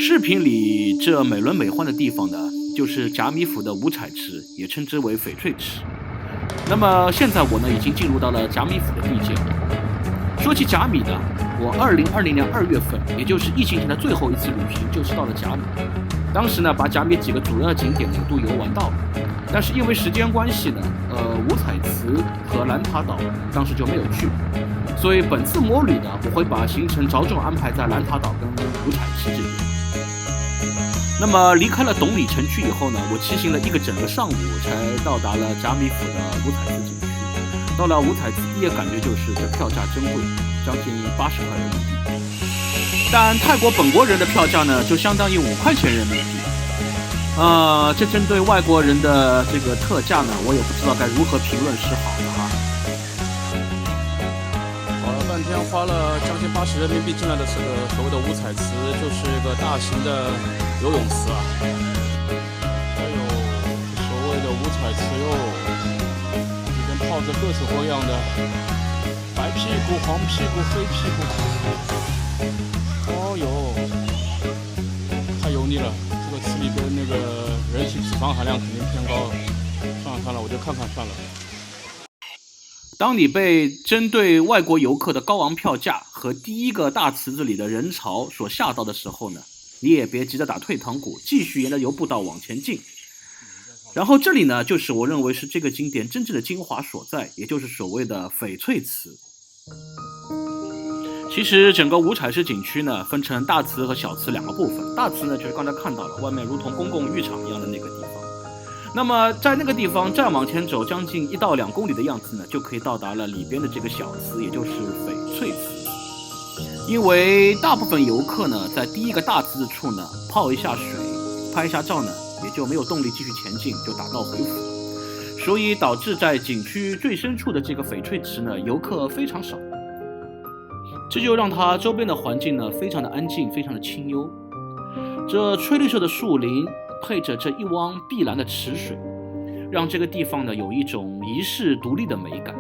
视频里这美轮美奂的地方呢，就是甲米府的五彩池，也称之为翡翠池。那么现在我呢，已经进入到了甲米府的地界。说起甲米呢，我2020年2月份，也就是疫情前的最后一次旅行，就是到了甲米。当时呢，把甲米几个主要景点呢都游玩到了，但是因为时间关系呢，五彩池和兰塔岛当时就没有去，所以本次摩旅呢，我会把行程着重安排在兰塔岛跟五彩池这边。那么离开了董里城区以后呢，我骑行了一个整个上午，才到达了甲米府的五彩池景区。到了五彩池，第一个感觉就是这票价真贵，将近80块人民币。但泰国本国人的票价呢，就相当于5块钱人民币。这针对外国人的这个特价呢，我也不知道该如何评论是好的哈。跑了半天，花了将近80人民币进来的这个所谓的五彩池，就是一个大型的游泳池啊。还有所谓的五彩池哟，里面泡着各式各样的白屁股、黄屁股、黑屁股。哦哟，太油腻了！这个池里边那个人体脂肪含量肯定偏高了。算了，我就看看算了。当你被针对外国游客的高昂票价和第一个大池子里的人潮所吓到的时候呢，你也别急着打退堂鼓，继续沿着游步道往前进。然后这里呢，就是我认为是这个景点真正的精华所在，也就是所谓的翡翠池。其实整个五彩池景区呢，分成大池和小池2个部分。大池呢，就是刚才看到了，外面如同公共浴场一样的那个地方。那么在那个地方再往前走将近1到2公里的样子呢，就可以到达了里边的这个小池，也就是翡翠池。因为大部分游客呢，在第一个大池子处呢泡一下水、拍一下照呢，也就没有动力继续前进，就打道回府了。所以导致在景区最深处的这个翡翠池呢，游客非常少。这就让它周边的环境呢非常的安静，非常的清幽。这翠绿色的树林配着这一汪碧蓝的池水，让这个地方呢有一种遗世独立的美感。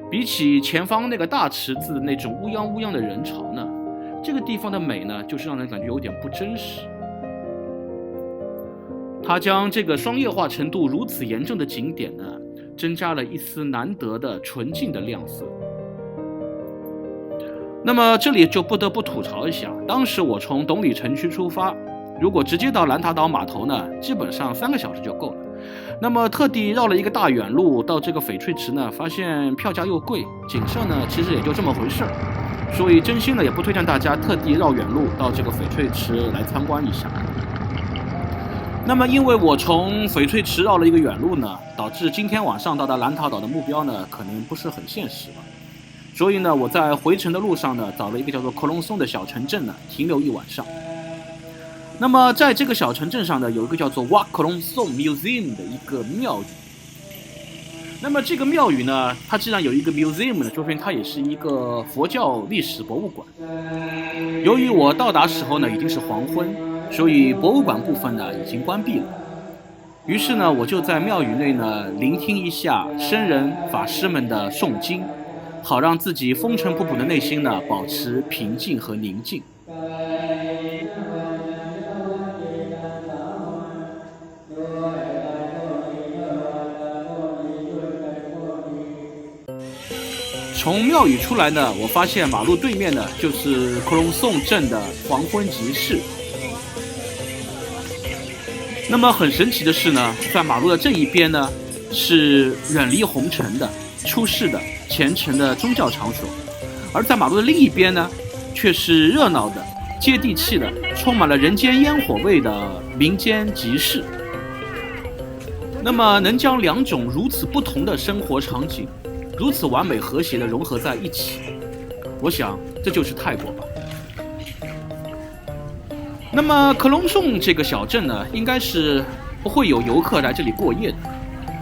比起前方那个大池子那种乌泱乌泱的人潮呢，这个地方的美呢就是让人感觉有点不真实。它将这个商业化程度如此严重的景点呢，增加了一丝难得的纯净的亮色。那么这里就不得不吐槽一下，当时我从董里城区出发，如果直接到兰塔岛码头呢，基本上3个小时就够了。那么特地绕了一个大远路到这个翡翠池呢，发现票价又贵，景色呢其实也就这么回事儿，所以真心呢也不推荐大家特地绕远路到这个翡翠池来参观一下。那么因为我从翡翠池绕了一个远路呢，导致今天晚上到达兰塔岛的目标呢可能不是很现实了。所以呢，我在回程的路上呢，找了一个叫做科隆松的小城镇呢，停留1晚上。那么在这个小城镇上呢，有一个叫做 Wat Krong Song Museum 的一个庙宇。那么这个庙宇呢，它既然有一个 museum 呢，说明它也是一个佛教历史博物馆。由于我到达时候呢已经是黄昏，所以博物馆部分呢已经关闭了。于是呢，我就在庙宇内呢聆听一下僧人法师们的诵经。好让自己风尘仆仆的内心呢保持平静和宁静。从庙宇出来呢，我发现马路对面呢就是科隆颂镇的黄昏集市。那么很神奇的是呢，在马路的这一边呢是远离红尘的出世的虔诚的宗教场所，而在马路的另一边呢，却是热闹的、接地气的、充满了人间烟火味的民间集市。那么，能将2种如此不同的生活场景，如此完美和谐地融合在一起，我想这就是泰国吧。那么，科隆颂这个小镇呢，应该是不会有游客来这里过夜的。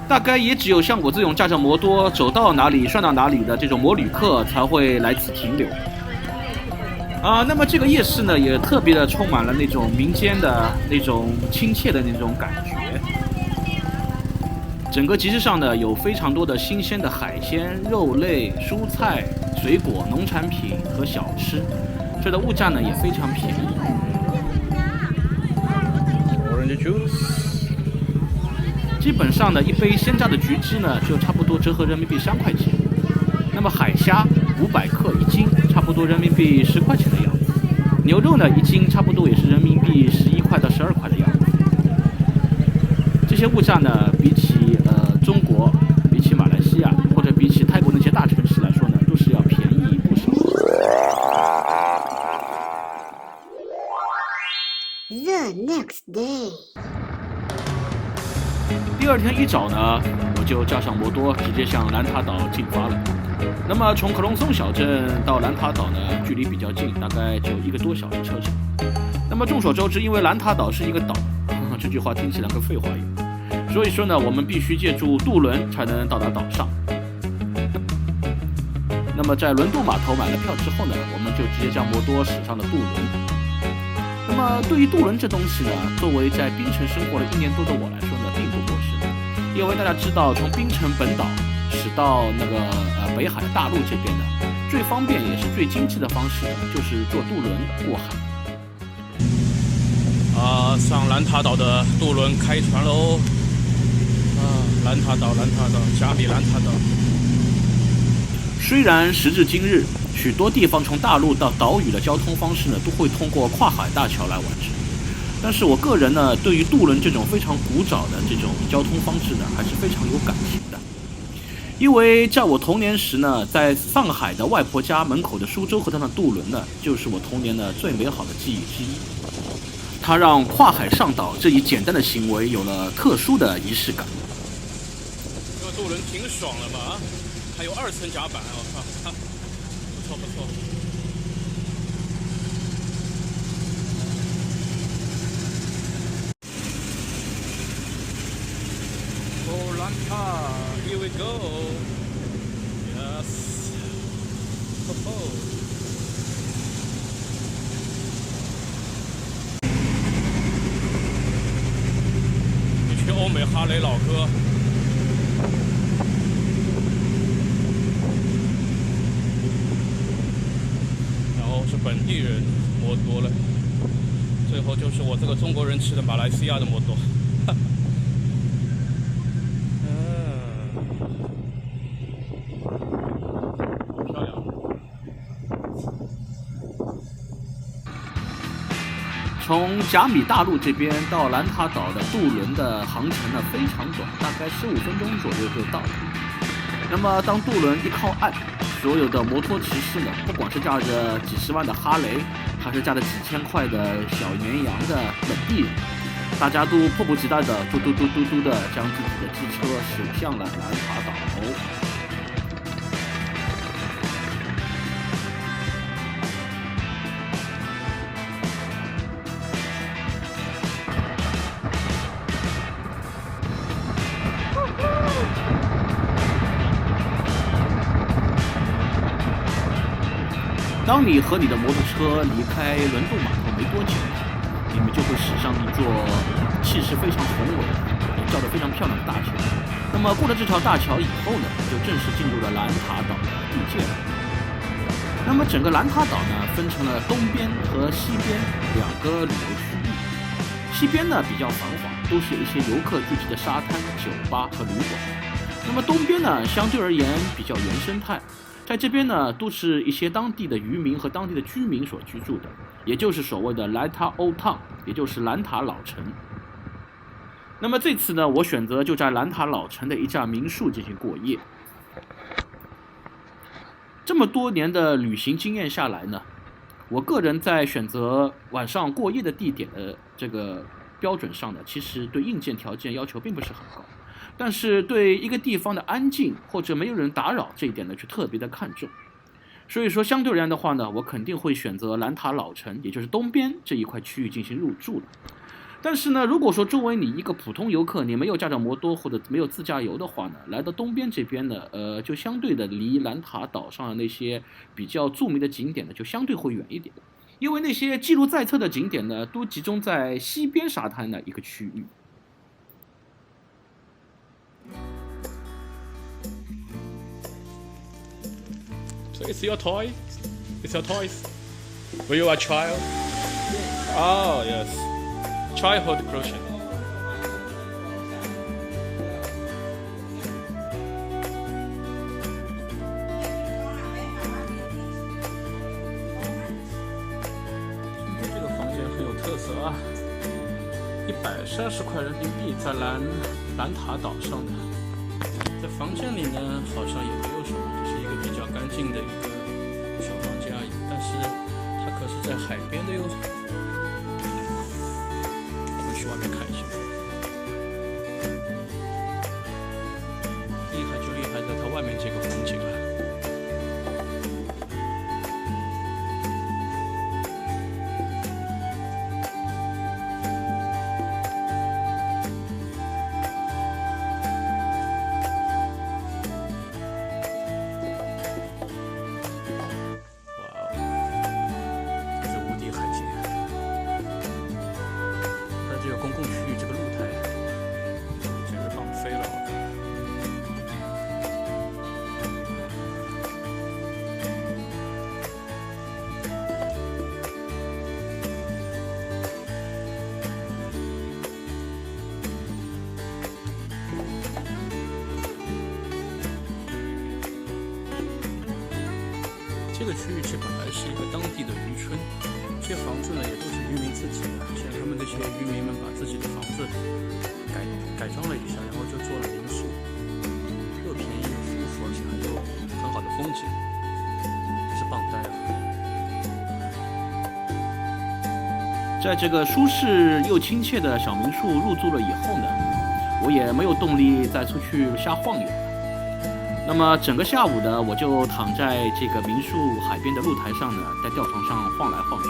大概也只有像我这种驾着摩托走到哪里算到哪里的这种摩旅客才会来此停留。那么这个夜市呢，也特别的充满了那种民间的那种亲切的那种感觉。整个集市上呢，有非常多的新鲜的海鲜、肉类、蔬菜、水果、农产品和小吃，这的物价呢也非常便宜。Orange juice。基本上呢，一杯鲜榨的菊汁呢，就差不多折合人民币3块钱。那么海虾500克1斤，差不多人民币10块钱的样子。牛肉呢，1斤差不多也是人民币11块到12块的样子。这些物价呢，比起中国、比起马来西亚或者比起泰国那些大城市来说呢，都是要便宜不少。The next day。第二天一早呢，我就驾上摩多，直接向兰塔岛进发了。那么从克隆松小镇到兰塔岛呢，距离比较近，大概就1个多小时车程。那么众所周知，因为兰塔岛是一个岛，这句话听起来跟废话一样，所以说呢，我们必须借助渡轮才能到达岛上。那么在轮渡码头买了票之后呢，我们就直接将摩多驶上了渡轮。那么对于渡轮这东西呢，作为在槟城生活了1年多的我来说呢，并不陌生，因为大家知道，从槟城本岛驶到那个北海大陆这边呢，最方便也是最经济的方式呢，就是坐渡轮过海。上兰塔岛的渡轮开船喽！兰塔岛，加米兰塔岛。虽然时至今日，许多地方从大陆到岛屿的交通方式呢，都会通过跨海大桥来完成。但是我个人呢，对于渡轮这种非常古早的这种交通方式呢，还是非常有感情的。因为在我童年时呢，在上海的外婆家门口的苏州河上的渡轮呢，就是我童年的最美好的记忆之一。它让跨海上岛这一简单的行为有了特殊的仪式感。这个渡轮挺爽的嘛，还有2层甲板，我靠，不错不错。Oh, Lanka, here we go. Yes. Oh. 一群欧美哈雷老哥。然后是本地人摩多了，最后就是我这个中国人骑的马来西亚的摩多。从甲米大陆这边到兰塔岛的渡轮的航程呢非常短，大概15分钟左右就到了。那么当渡轮一靠岸，所有的摩托骑士呢，不管是驾着几10万的哈雷，还是驾着几千块的小绵羊的本地人，大家都迫不及待的嘟嘟嘟嘟嘟的将自己的机车驶向了兰塔岛。当你和你的摩托车离开轮渡码头没多久，你们就会驶上一座气势非常宏伟、也造得非常漂亮的大桥。那么过了这条大桥以后呢，就正式进入了兰塔岛的地界了。那么整个兰塔岛呢，分成了东边和西边2个旅游区域。西边呢比较繁华，都是一些游客聚集的沙滩、酒吧和旅馆。那么东边呢，相对而言比较原生态。在这边呢，都是一些当地的渔民和当地的居民所居住的，也就是所谓的兰塔 Old Town， 也就是兰塔老城。那么这次呢，我选择就在兰塔老城的一家民宿进行过夜。这么多年的旅行经验下来呢，我个人在选择晚上过夜的地点的这个标准上呢，其实对硬件条件要求并不是很高。但是对一个地方的安静或者没有人打扰这一点呢，却特别的看重。所以说相对而言的话呢，我肯定会选择兰塔老城，也就是东边这一块区域进行入住了。但是呢，如果说作为你一个普通游客，你没有驾照摩多或者没有自驾游的话呢，来到东边这边呢，就相对的离兰塔岛上的那些比较著名的景点呢，就相对会远一点。因为那些记录在册的景点呢，都集中在西边沙滩的一个区域。So it's your toy? It's your toys? Were you a child? Oh, yes. Childhood crushing. 啊，130块人民币在兰塔岛上的。在房间里呢，好像也没有什么，就是一个比较干净的一个小房间而已。但是它可是在海边的哟。我们去外面看一下。厉害就厉害在它外面这个风景啊。公共区域这个露台，这个放飞了。这个区域其实本来是一个当地的渔村，这些房子呢也都是渔民自己的，像他们这些渔民们把自己的房子改装了一下，然后就做了民宿，又便宜又舒服，而且还有很好的风景，真是棒呆啊！在这个舒适又亲切的小民宿入住了以后呢，我也没有动力再出去瞎晃悠了。那么整个下午呢，我就躺在这个民宿海边的露台上呢，在吊床上晃来晃去。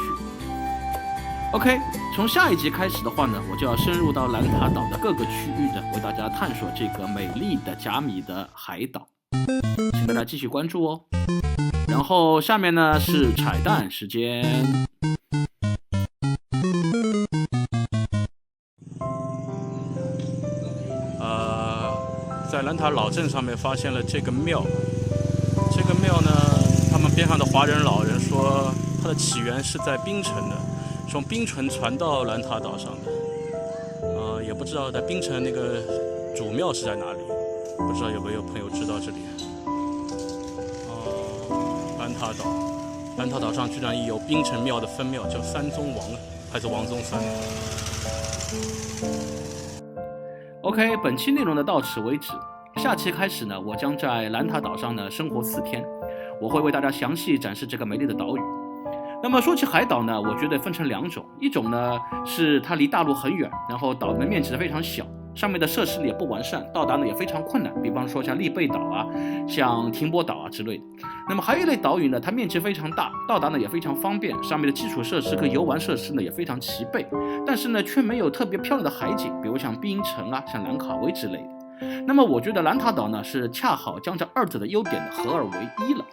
OK， 从下一集开始的话呢，我就要深入到兰塔岛的各个区域的，为大家探索这个美丽的甲米的海岛，请大家继续关注哦。然后下面呢是彩蛋时间。在兰塔老镇上面发现了这个庙，这个庙呢，他们边上的华人老人说，它的起源是在槟城的，从槟城传到兰塔岛上的。也不知道在槟城那个主庙是在哪里，不知道有没有朋友知道这里。兰塔岛上居然有槟城庙的分庙，叫三宗王还是王宗三。OK， 本期内容呢到此为止。下期开始呢，我将在兰塔岛上呢生活4天，我会为大家详细展示这个美丽的岛屿。那么说起海岛呢，我觉得分成2种，一种呢是它离大陆很远，然后岛的面积非常小，上面的设施也不完善，到达呢也非常困难，比方说像利贝岛啊，像停泊岛啊之类的。那么还有一类岛屿呢，它面积非常大，到达呢也非常方便，上面的基础设施和游玩设施呢也非常齐备，但是呢却没有特别漂亮的海景，比如像槟城啊，像兰卡威之类的。那么我觉得兰塔岛呢是恰好将这2者的优点合二为一了。